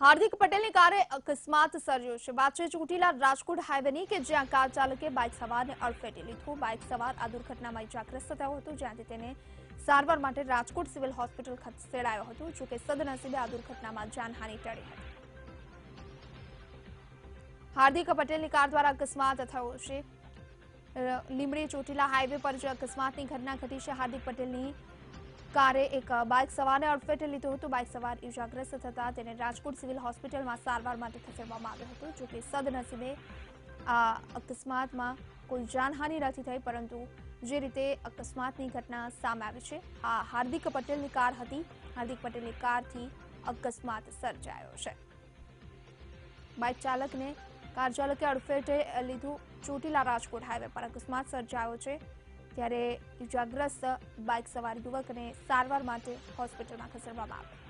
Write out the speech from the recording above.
हार्दिक पटेलની કારે અકસ્માત સર્જ્યો છે। વાત છે ચોટીલા રાજકોટ હાઈવેની કે જ્યાં કાર ચાલકે બાઇક સવારને અડફેટે લીધું। બાઇક સવાર આ દુર્ઘટનામાં ઇજાગ્રસ્ત થયો હતો, જ્યાંથી તેને સારવાર માટે રાજકોટ સિવિલ હોસ્પિટલ ખસેડાયો હતો। જો કે સદનસીબે આ દુર્ઘટનામાં જાનહાનિ ટળી હતી। હાર્દિક પટેલની કાર દ્વારા અકસ્માત થયો છે। લીંબડી ચોટીલા હાઈવે પર જે અકસ્માતની ઘટના ઘટી છે। હાર્દિક પટેલની કારે એક બાઇક સવારને અડફેટે લીધો હતો। બાઇક સવાર ઇજાગ્રસ્ત થતા તેને રાજકોટ સિવિલ હોસ્પિટલમાં સારવાર માટે ખસેડવામાં આવ્યો હતો। જો કે સદનસીબે આ અકસ્માતમાં કોઈ જાનહાનિ નથી થઈ, પરંતુ જે રીતે અકસ્માતની ઘટના સામે આવી છે, આ હાર્દિક પટેલની કાર હતી। હાર્દિક પટેલની કારથી અકસ્માત સર્જાયો છે। બાઇક ચાલકને કાર ચાલકે અડફેટે લીધું। ચોટીલા રાજકોટ હાઈવે પર અકસ્માત સર્જાયો છે, ત્યારે ઇજાગ્રસ્ત બાઇક સવાર યુવકને સારવાર માટે હોસ્પિટલમાં ખસેડવામાં આવ્યો।